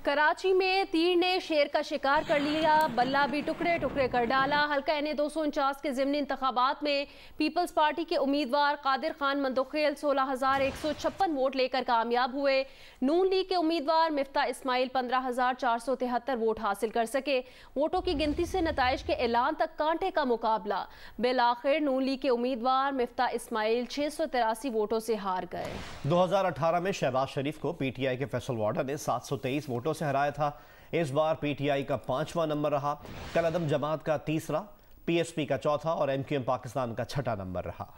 कराची में तीर ने शेर का शिकार कर लिया, बल्ला भी टुकड़े टुकड़े कर डाला। हल्का NA 249 के ज़िमनी इंतखाबात में पीपल्स पार्टी के उम्मीदवार कादिर खान मंदोखेल 16,156 वोट लेकर कामयाब हुए। नून लीग के उम्मीदवार मिफ्ता इस्माइल 15,473 वोट हासिल कर सके। वोटों की गिनती से नताइज के ऐलान तक कांटे का मुकाबला। बिलाखिर नून लीग के उम्मीदवार मिफ्ता इस्माइल 683 वोटों से हार गए। 2018 में शहबाज शरीफ को PTI के फैसल वार्डर ने 723 वोटों से हराया था। इस बार PTI का 5वां नंबर रहा, कल अदम जमात का 3रा, PSP का 4था और MQM पाकिस्तान का 6ठा नंबर रहा।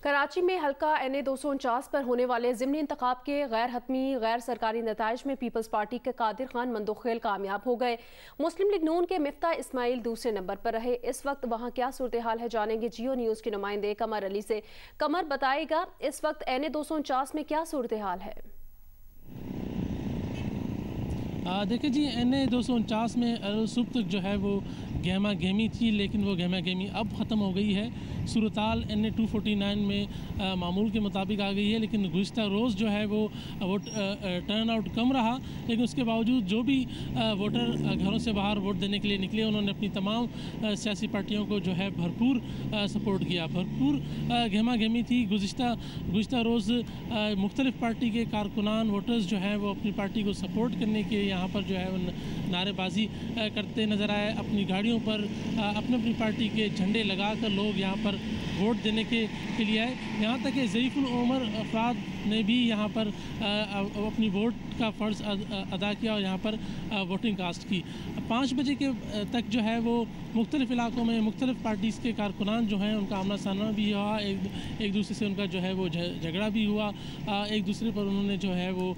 कराची में हल्का NA 249 पर होने वाले ज़िमनी इंतखाब के गैर हतमी गैर सरकारी नताइज में पीपल्स पार्टी के कादिर खान मंदोखेल कामयाब हो गए। मुस्लिम लीग नून के मिफ्ता इस्माइल दूसरे नंबर पर रहे। इस वक्त वहाँ क्या सूरत हाल है जानेंगे जियो न्यूज़ के नुमाइंदे कमर अली से। कमर बताएगा इस वक्त NA 249 में क्या सूरत हाल है? देखिए जी, NA 249 में सुबह तक जो है वो गहमा गहमी थी, लेकिन वो गहमा गहमी अब ख़त्म हो गई है। सूरताल NA 249 में मामूल के मुताबिक आ गई है, लेकिन गुज़िश्ता रोज़ जो है वो टर्न आउट कम रहा, लेकिन उसके बावजूद जो भी वोटर घरों से बाहर वोट देने के लिए निकले उन्होंने अपनी तमाम सियासी पार्टियों को जो है भरपूर सपोर्ट किया। भरपूर गहमा गहमी थी। गुज़िश्ता रोज़ मुख्तलिफ़ पार्टी के कारकुनान वोटर्स जो हैं वो अपनी पार्टी को सपोर्ट करने के यहाँ पर जो है वो नारेबाजी करते नज़र आए। अपनी गाड़ियों पर अपनी अपनी पार्टी के झंडे लगाकर लोग यहाँ पर वोट देने के लिए आए। यहाँ तक कि ज़ईफ़ुल उमर अफराद ने भी यहाँ पर अपनी वोट का फ़र्ज़ अदा किया और यहाँ पर वोटिंग कास्ट की। 5 बजे के तक जो है वो मुख्तलिफ़ इलाकों में मुख्तलिफ़ पार्टीज़ के कारकुनान जो हैं उनका आमना सामना भी हुआ, एक दूसरे से उनका जो है वो झगड़ा भी हुआ, एक दूसरे पर उन्होंने जो है वो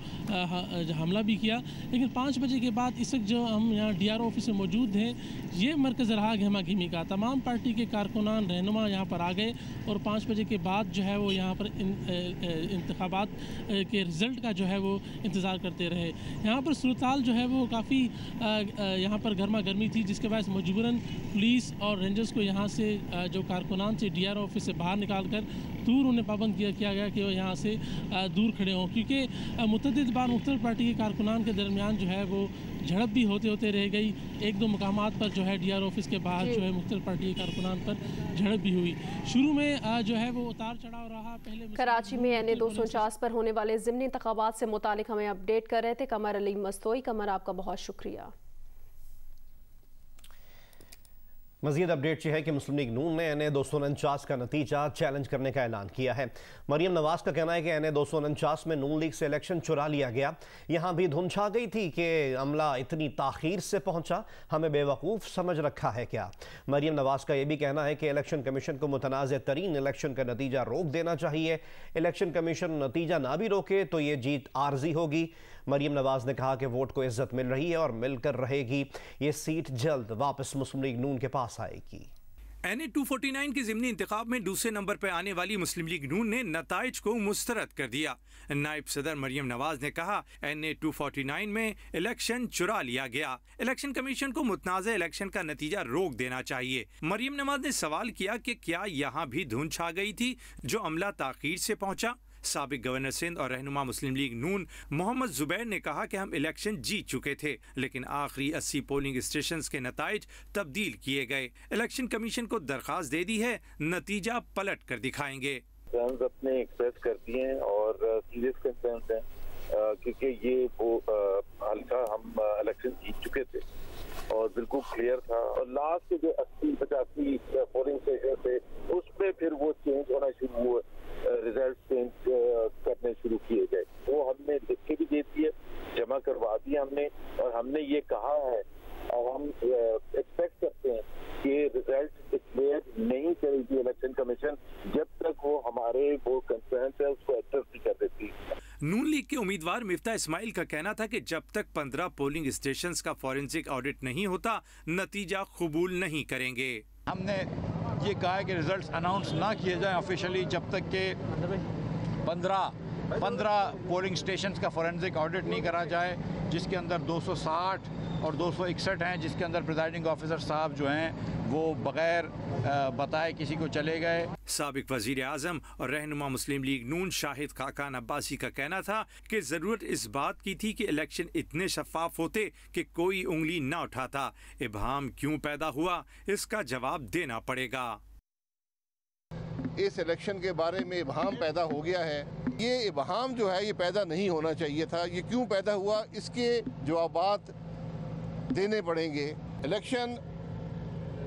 हमला भी किया। लेकिन 5 बजे के बाद इस वक्त जो हम यहाँ DRO ऑफिस में मौजूद हैं, ये मरकज़ रहा गहमा गहमी का। तमाम पार्टी के कारकुनान रहनुमा यहाँ पर आ गए और 5 बजे के बाद जो है वो यहाँ पर इंतखाबात के रिज़ल्ट का जो है वो इंतज़ार करते रहे। यहाँ पर सूरताल जो है वो काफ़ी यहाँ पर गर्मा गर्मी थी, जिसके बाद मजबूरन पुलिस और रेंजर्स को यहाँ से जो कारकुनान से DRO ऑफिस से बाहर निकाल कर दूर उन्हें पाबंद किया गया कि वो यहाँ से दूर खड़े हों, क्योंकि मुतअद्दिद बार मुख्तलिफ़ पार्टी के कारकुनान के दरमियान जो है वो झड़प भी होते रह गई। 1-2 मकामात पर जो है DRO ऑफिस के बाहर जो है मुख्तलिफ़ पार्टी के कारकुनान पर झड़प भी हुई। शुरू में जो है वो उतार चढ़ाव रहा। पहले कराची में NA 249 पर होने वाले ज़िमनी इंतखाबात से मुतालिक हमें अपडेट कर रहे थे कमर अली मस्तोई। कमर, आपका बहुत शुक्रिया। मज़ीद अपडेट ये है कि मुस्लिम लीग नून ने NA 249 का नतीजा चैलेंज करने का ऐलान किया है। मरियम नवाज का कहना है कि NA 249 में नून लीग से इलेक्शन चुरा लिया गया। यहाँ भी धुन छा गई थी कि अमला इतनी ताख़ीर से पहुँचा, हमें बेवकूफ़ समझ रखा है क्या। मरियम नवाज का यह भी कहना है कि इलेक्शन कमीशन को मुतनाज़ तरीन इलेक्शन का नतीजा रोक देना चाहिए। इलेक्शन कमीशन नतीजा ना भी रोके तो ये जीत आर्जी होगी। मरियम नवाज ने कहा कि वोट को इज्जत मिल रही है और मिलकर रहेगी। ये सीट जल्द वापस मुस्लिम लीग नून के पास आएगी। NA 249 के ज़िमनी इंतखाब में दूसरे नंबर पर आने वाली मुस्लिम लीग नून ने नताइज को मुस्तरद कर दिया। नायब सदर मरियम नवाज ने कहा NA 249 में इलेक्शन चुरा लिया गया। इलेक्शन कमीशन को मुतनाज़ इलेक्शन का नतीजा रोक देना चाहिए। मरियम नवाज ने सवाल किया कि क्या यहाँ भी धुन छा गई थी जो अमला ताख़ीर से पहुँचा। साबिक गवर्नर सिंध और रहनुमा मुस्लिम लीग नून मोहम्मद जुबैर ने कहा कि हम इलेक्शन जीत चुके थे, लेकिन आखिरी 80 पोलिंग स्टेशंस के नताइज तब्दील किए गए। इलेक्शन कमीशन को दरखास्त दे दी है, नतीजा पलट कर दिखाएंगे। अपने एक्सप्रेस कर दिए हैं और सीरियस कंसर्न्स हैं, क्योंकि ये वो हल्का हम इलेक्शन जीत चुके थे और बिल्कुल क्लियर था। और लास्ट के जो 80-85 पोलिंग स्टेशन थे उसमें फिर वो चेंज होना शुरू हुआ, रिजल्ट चेंज करने शुरू किए गए। वो हमने लिख के भी दे दिए, जमा करवा दिया हमने, और हमने ये कहा है और हम एक्सपेक्ट करते हैं कि रिजल्ट डिक्लेयर नहीं करेगी इलेक्शन कमीशन जब तक वो हमारे वो कंसर्न है उसको एड्रेस नहीं कर देती। नून लीग के उम्मीदवार मिफ्ता इस्माइल का कहना था कि जब तक 15 पोलिंग स्टेशंस का फॉरेंसिक ऑडिट नहीं होता नतीजा कबूल नहीं करेंगे। हमने ये कहा है कि रिजल्ट्स अनाउंस ना किए जाएं ऑफिशियली जब तक के 15 15 पोलिंग स्टेशंस का फोरेंसिक ऑडिट नहीं करा जाए, जिसके अंदर 260 और 261 हैं, जिसके अंदर प्रिजाइडिंग ऑफिसर साहब जो हैं वो बगैर बताए किसी को चले गए। साबिक वजीर आजम और रहनुमा मुस्लिम लीग नून शाहिद खाकान अब्बासी का कहना था कि जरूरत इस बात की थी कि इलेक्शन इतने शफाफ होते कि कोई उंगली न उठाता। इबहम क्यों पैदा हुआ, इसका जवाब देना पड़ेगा। इस इलेक्शन के बारे में इबहम पैदा हो गया है। ये इबहम जो है ये पैदा नहीं होना चाहिए था। ये क्यों पैदा हुआ, इसके जवाबात देने पड़ेंगे। इलेक्शन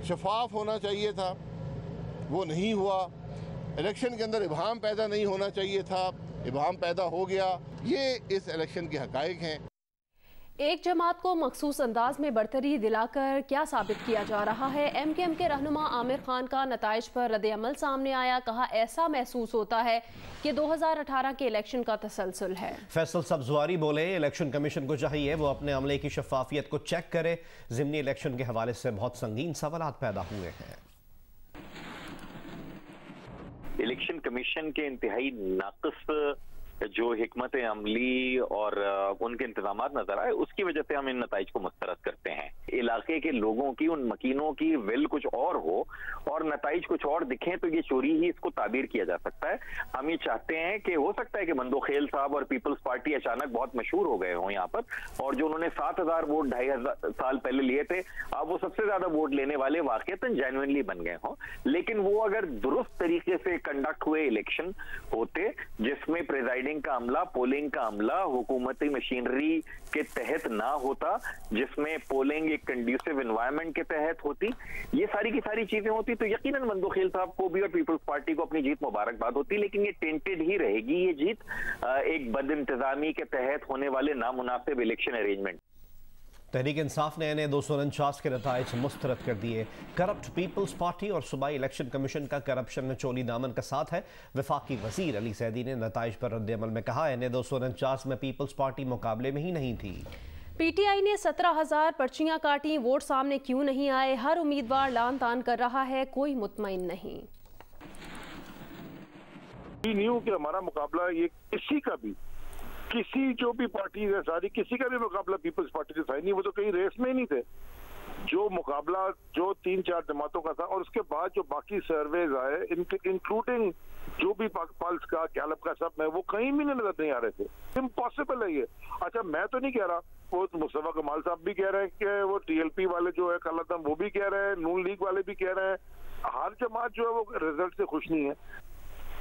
शफाफ होना चाहिए था, वो नहीं हुआ। इलेक्शन के अंदर इबहम पैदा नहीं होना चाहिए था, इबहम पैदा हो गया। ये इस इलेक्शन के हकाइक हैं। एक जमात को मखसूस अंदाज में बरतरी दिलाकर क्या साबित किया जा रहा है? MKM के रहनुमा आमिर खान का नताइज पर रद्द-ए-अमल सामने आया। कहा ऐसा महसूस होता है कि 2018 के इलेक्शन का तसलसल है। फैसल सब्जवारी बोले इलेक्शन कमीशन को चाहिए वो अपने अमले की शफाफियत को चेक करे। ज़िमनी इलेक्शन के हवाले से बहुत संगीन सवालात पैदा हुए हैं। इलेक्शन कमीशन के इंतहाई नाक़िस जो हिकमत अमली और उनके इंतजाम नजर आए, उसकी वजह से हम इन नताइज को मुस्तरद करते हैं। इलाके के लोगों की, उन मकीनों की विल कुछ और हो और नताइज कुछ और दिखें तो ये चोरी ही इसको ताबीर किया जा सकता है। हम ये चाहते हैं कि हो सकता है कि मंदोखेल साहब और पीपल्स पार्टी अचानक बहुत मशहूर हो गए हों यहाँ पर, और जो उन्होंने 7000 वोट 2500 साल पहले लिए थे, अब वो सबसे ज्यादा वोट लेने वाले वाकईतन जेन्युइनली बन गए हों। लेकिन वो अगर दुरुस्त तरीके से कंडक्ट हुए इलेक्शन होते, जिसमें प्रिजाइडिंग का अमला, पोलिंग का अमला हुकूमती मशीनरी के तहत ना होता, जिसमें पोलिंग एक कंड्यूसिव एनवायरनमेंट के तहत होती, ये सारी की सारी चीजें होती, तो यकीनन मंदोखेल साहब को भी और पीपल्स पार्टी को अपनी जीत मुबारकबाद होती। लेकिन ये टेंटेड ही रहेगी ये जीत, एक बदइंतजामी के तहत होने वाले नामुनासिब इलेक्शन अरेंजमेंट। तहरीक इंसाफ ने NA 249 के नताइज मुस्तरद कर दिए। करप्ट पीपल्स पार्टी और सूबाई इलेक्शन कमीशन का करप्शन में चोली दामन का साथ है। वफाकी वजीर अली सैदी ने नताइज पर रद्द-ए-अमल में कहा NA 249 में पीपल्स पार्टी मुकाबले में ही नहीं थी। PTI ने 17,000 पर्चियां काटी, वोट सामने क्यों नहीं आए? हर उम्मीदवार लान तान कर रहा है, कोई मुतमईन नहीं। न्यू कि हमारा मुकाबला ये किसी जो भी पार्टी है सारी, किसी का भी मुकाबला पीपल्स पार्टी से था नहीं। वो तो कहीं रेस में ही नहीं थे। जो मुकाबला जो 3-4 जमातों का था, और उसके बाद जो बाकी सर्वेज आए, इंक्लूडिंग जो भी पल्स का, गैलप का, सब में वो कहीं भी नजर नहीं आ रहे थे। इम्पॉसिबल है ये। अच्छा, मैं तो नहीं कह रहा, वो मुस्तफा कमाल साहब भी कह रहे हैं कि वो TLP वाले जो है कल वो भी कह रहे हैं, नून लीग वाले भी कह रहे हैं। हर जमात जो है वो रिजल्ट से खुश नहीं है।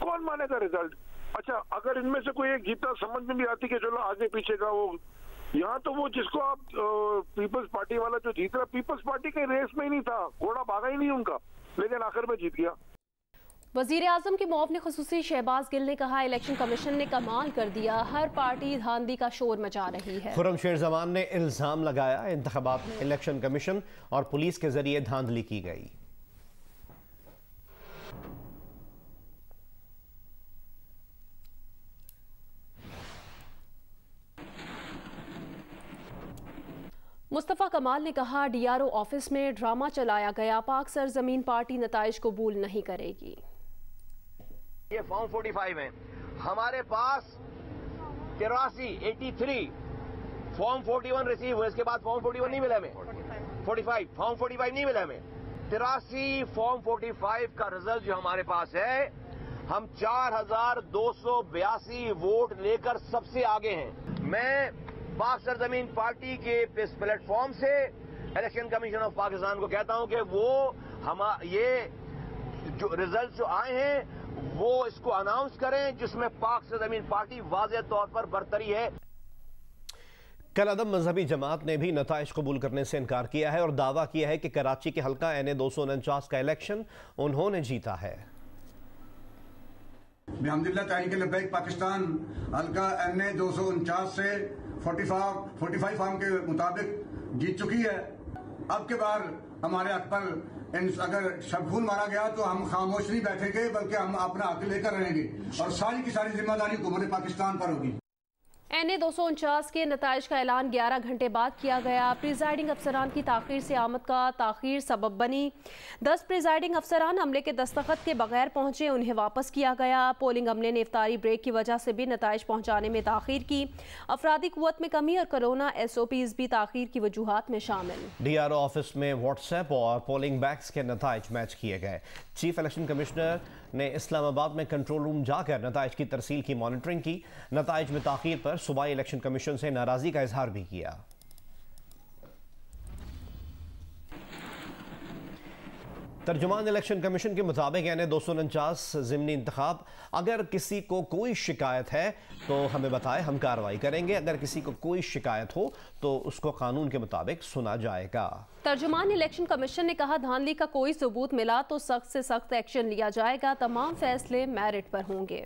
कौन मानेगा रिजल्ट? अच्छा, अगर इनमें से कोई एक जीता, समझ में भी आती कि चलो आगे पीछे का वो, यहाँ तो वो जिसको आप पीपल्स पार्टी वाला जो जीत रहा, पीपल्स पार्टी के रेस में ही नहीं था, घोड़ा भागा ही नहीं उनका, लेकिन आखिर में जीत गया। वजीर आजम के मुआवने खुसूसी शहबाज गिल ने कहा इलेक्शन कमीशन ने कमाल कर दिया, हर पार्टी धांधली का शोर मचा रही है। खुर्रम शेर जमान ने इल्जाम लगाया इंतखाबात में इलेक्शन कमीशन और पुलिस के जरिए धांधली की गई। मुस्तफा कमाल ने कहा DRO ऑफिस में ड्रामा चलाया गया, पाक सरजमीन पार्टी नताइज कबूल नहीं करेगी। ये फॉर्म 45 है हमारे पास, 83 फॉर्म 41 रिसीव हुए, इसके बाद फॉर्म 41 नहीं मिला हमें, 45 फॉर्म 45 नहीं मिला हमें। 83 फॉर्म 45 का रिजल्ट जो हमारे पास है, हम 4282 वोट लेकर सबसे आगे हैं। मैं पाक सरजमीन पार्टी के इस प्लेटफॉर्म से इलेक्शन कमीशन ऑफ पाकिस्तान को कहता हूं कि वो ये जो रिजल्ट जो आए हैं वो इसको अनाउंस करें, जिसमें पाक सरजमीन पार्टी वाज़ेह तौर पर बरतरी है। कल अदम मजहबी जमात ने भी नताइज कबूल करने से इनकार किया है और दावा किया है कि कराची के हल्का NA 249 का इलेक्शन उन्होंने जीता है। बिहम्दिल्लाह तहरीक लब्बैक पाकिस्तान हल्का NA 249 से 45 फॉर्म के मुताबिक जीत चुकी है। अब के बार हमारे हक पर अगर शबखून मारा गया तो हम खामोश नहीं बैठेंगे, बल्कि हम अपना हक लेकर रहेंगे और सारी की सारी जिम्मेदारी हुकूमत पाकिस्तान पर होगी। NA 249 के नताइज का ऐलान 11 घंटे बाद किया गया। प्रिजाइडिंग अफसरान की ताख़ीर से आमद का ताख़ीर सबब बनी। 10 प्रिजाइडिंग अफसरान अमले के दस्तखत के बगैर पहुंचे, उन्हें वापस किया गया। पोलिंग अमले ने इफ्तारी ब्रेक की वजह से भी नताइज पहुंचाने में ताख़ीर की। अफरादी कुव्वत में कमी और कोरोना SOPs भी ताख़ीर की वजूहात में शामिल। DRO ऑफिस में व्हाट्सएप और पोलिंग बैग्स के नताइज मैच किए गए। चीफ इलेक्शन कमिश्नर ने इस्लामाबाद में कंट्रोल रूम जाकर नताइज की तरसील की मॉनिटरिंग की। नताइज में ताख़ीर पर सूबाई इलेक्शन कमीशन से नाराजगी का इजहार भी किया। तर्जुमान इलेक्शन कमीशन के मुताबिक NA 249 ज़िमनी इंतखाब, अगर किसी को कोई शिकायत है तो हमें बताएं, हम कार्रवाई करेंगे। अगर किसी को कोई शिकायत हो तो उसको कानून के मुताबिक सुना जाएगा। तर्जुमान इलेक्शन कमीशन ने कहा, धांधली का कोई सबूत मिला तो सख्त से सख्त एक्शन लिया जाएगा। तमाम फैसले मेरिट पर होंगे।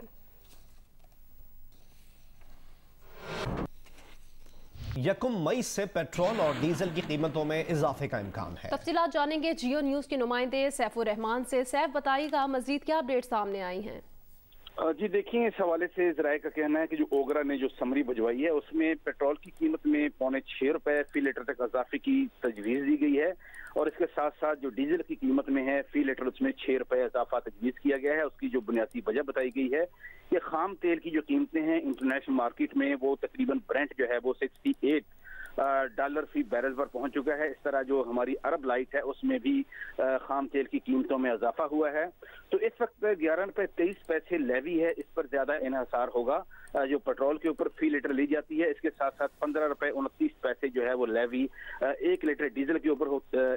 यकम मई से पेट्रोल और डीजल की कीमतों में इजाफे का इम्कान है। तफसीलात जानेंगे जियो न्यूज के नुमाइंदे सैफुर रहमान से। सैफ, बताइएगा मजीद क्या अपडेट सामने आई हैं? जी देखिए, इस हवाले से ज़राए का कहना है कि जो ओगरा ने जो समरी भिजवाई है उसमें पेट्रोल की कीमत में ₹6 फी लीटर तक इजाफे की तजवीज़ दी गई है और इसके साथ साथ जो डीजल की कीमत में है फी लीटर उसमें ₹6 इजाफा तजवीज़ किया गया है। उसकी जो बुनियादी वजह बताई गई है कि खाम तेल की जो कीमतें हैं इंटरनेशनल मार्केट में वो तकरीबन ब्रेंट जो है वो $68 फी बैरल पर पहुंच चुका है। इस तरह जो हमारी अरब लाइट है उसमें भी खाम तेल की कीमतों में इजाफा हुआ है। तो इस वक्त ₹11.23 लेवी है, इस पर ज्यादा इन्हिसार होगा जो पेट्रोल के ऊपर फी लीटर ली जाती है। इसके साथ साथ ₹15.29 जो है वो लेवी 1 लीटर डीजल के ऊपर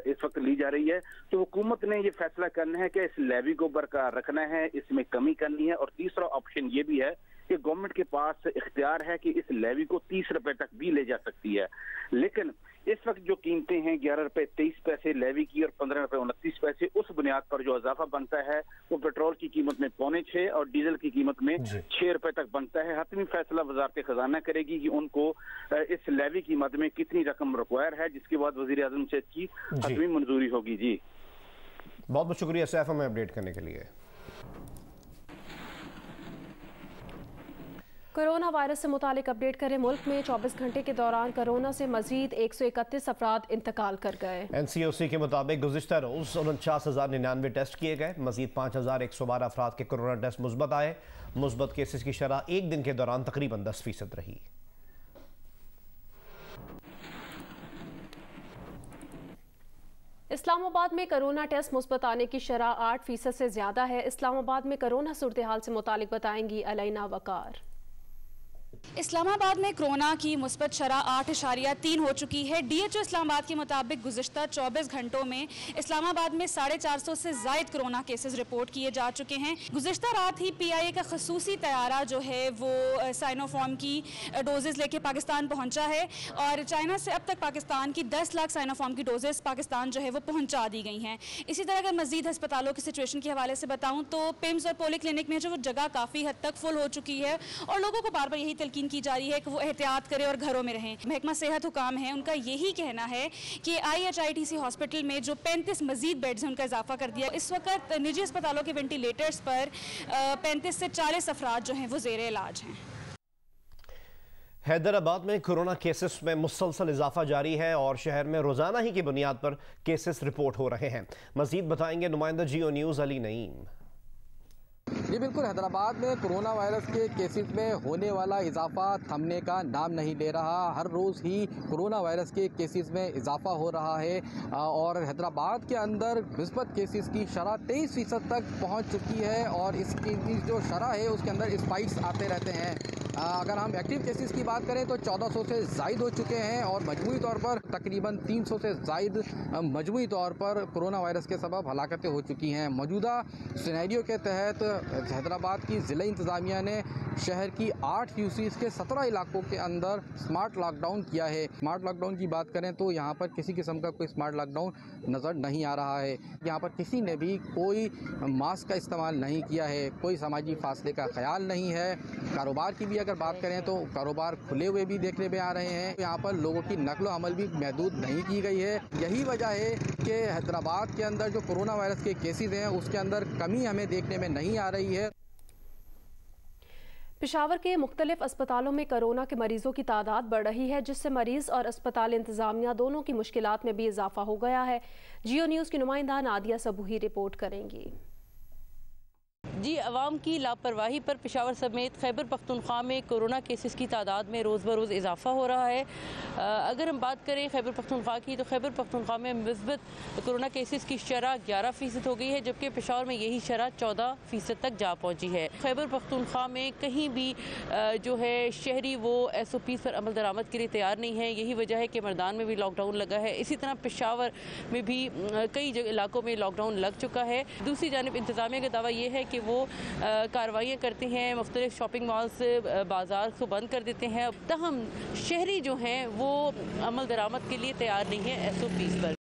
इस वक्त ली जा रही है। तो हुकूमत ने ये फैसला करना है कि इस लेवी को बरकरार रखना है, इसमें कमी करनी है। और तीसरा ऑप्शन ये भी है कि गवर्नमेंट के पास इख्तियार है कि इस लेवी को ₹30 तक भी ले जा सकती है। लेकिन इस वक्त जो कीमतें हैं ₹11.23 लेवी की और ₹15.29, उस बुनियाद पर जो इजाफा बनता है वो पेट्रोल की कीमत में ₹6.25 और डीजल की कीमत में ₹6 तक बनता है। हतमी फैसला वजारत खजाना करेगी कि उनको इस लेवी की मद में कितनी रकम रिक्वायर है, जिसके बाद वजीर आजम से इसकी हतमी मंजूरी होगी। जी बहुत बहुत शुक्रिया सैफ हमें अपडेट करने के लिए। कोरोना वायरस से मुतालिक अपडेट करें। मुल्क में 24 घंटे के दौरान कोरोना से मजीद 131 अफराद इंतकाल कर गए। NCOC के मुताबिक गुज़िश्ता रोज 49,099 टेस्ट किए गए। मजीद 5,112 अफराद के कोरोना टेस्ट मुस्बत आए। मुस्बत केसेस की शरह एक दिन के दौरान तकरीबन 10% रही। इस्लामाबाद में कोरोना टेस्ट मुस्बत आने की शरह 8% से ज्यादा है। इस्लामाबाद में कोरोना सूरत हाल से मुतालिक बताएंगी अलैना वकार। इस्लामाबाद में कोरोना की मुस्बत शरह 8.3 हो चुकी है। DHO इस्लामाबाद के मुताबिक गुज़िश्ता 24 घंटों में इस्लामाबाद में 450 से ज़ायद कोरोना केसेस रिपोर्ट किए जा चुके हैं। गुज़िश्ता रात ही PIA का खसूसी तैयारा जो है वो साइनोफार्म की डोजेज़ लेके पाकिस्तान पहुंचा है और चाइना से अब तक पाकिस्तान की 10 लाख साइनोफार्म की डोजेज़ पाकिस्तान जो है वो पहुँचा दी गई हैं। इसी तरह अगर मज़ीद अस्पतालों की सिचुएशन के हवाले से बताऊँ तो पिम्स और पोली क्लिनिक में जो वो जगह काफ़ी हद तक फुल हो चुकी है और लोगों को बार बार यही तलकीन की जा रही है कि वो एहतियात करें और घरों में रहें। महकमा सेहत हुकाम है, उनका यही कहना है कि IHITC हॉस्पिटल में जो 35 मजीद बेड्स हैं उनका इजाफा कर दिया। इस वक्त निजी अस्पतालों के वेंटिलेटर्स पर 35 से 40 अफराद जो हैं वो ज़ेरे इलाज हैं। हैदराबाद में कोरोना केसेस में मुसलसल इजाफा जारी है और शहर में रोजाना ही की बुनियाद पर केसेस रिपोर्ट हो रहे हैं। मजीद बताएंगे नुमाइंदा जियो न्यूज़ अली नईम। जी बिल्कुल, हैदराबाद में कोरोना वायरस के केसेस में होने वाला इजाफा थमने का नाम नहीं ले रहा। हर रोज़ ही कोरोना वायरस के केसेस में इजाफा हो रहा है और हैदराबाद के अंदर मुस्बत केसेस की शरह 23% तक पहुंच चुकी है और इसकी जो शरह है उसके अंदर स्पाइक्स आते रहते हैं। अगर हम एक्टिव केसेस की बात करें तो 1400 से ज़ायद हो चुके हैं और मजमूई तौर पर तकरीबन 300 से ज़ायद मजमूई तौर पर कोरोना वायरस के सबब हलाकतें हो चुकी हैं। मौजूदा सिनेरियो के तहत हैदराबाद की ज़िला इंतज़ामिया ने शहर की 8 यूसीज़ के 17 इलाकों के अंदर स्मार्ट लॉकडाउन किया है। स्मार्ट लॉकडाउन की बात करें तो यहाँ पर किसी किस्म का कोई स्मार्ट लॉकडाउन नज़र नहीं आ रहा है। यहाँ पर किसी ने भी कोई मास्क का इस्तेमाल नहीं किया है, कोई समाजी फासले का ख्याल नहीं है। कारोबार की भी अगर बात करें तो कारोबार खुले हुए भी देखने में आ रहे हैं। यहाँ पर लोगों की नकलो अमल भी महदूद नहीं की गई है। यही वजह है कि हैदराबाद के अंदर जो कोरोना वायरस के केसेस हैं उसके अंदर कमी हमें देखने में नहीं आ रही है। पेशावर के मुख्तलिफ अस्पतालों में कोरोना के मरीजों की तादाद बढ़ रही है, जिससे मरीज और अस्पताल इंतजामिया दोनों की मुश्किलात में भी इजाफा हो गया है। जियो न्यूज़ की नुमाइंदा नादिया सबूही रिपोर्ट करेंगी। जी, अवाम की लापरवाही पर पेशावर समेत खैबर पख्तूनख्वा में कोरोना केसेस की तादाद में रोज़ बरोज़ इजाफा हो रहा है। अगर हम बात करें खैबर पख्तूनख्वा की, तो खैबर पख्तूनख्वा में मुस्बत कोरोना केसेस की शरह 11% हो गई है, जबकि पेशावर में यही शरह 14% तक जा पहुंची है। खैबर पख्तूनख्वा में कहीं भी जो है शहरी वो SOPs पर अमल दरामद के लिए तैयार नहीं है। यही वजह है कि मर्दान में भी लॉकडाउन लगा है। इसी तरह पेशावर में भी कई इलाकों में लॉकडाउन लग चुका है। दूसरी जानिब इंतजामिया का दावा ये है कि वो कार्रवाइयाँ करते हैं, मुख्तलिफ शॉपिंग मॉल्स बाजार को बंद कर देते हैं। तहम शहरी जो हैं वो अमल दरामद के लिए तैयार नहीं है SOPs पर।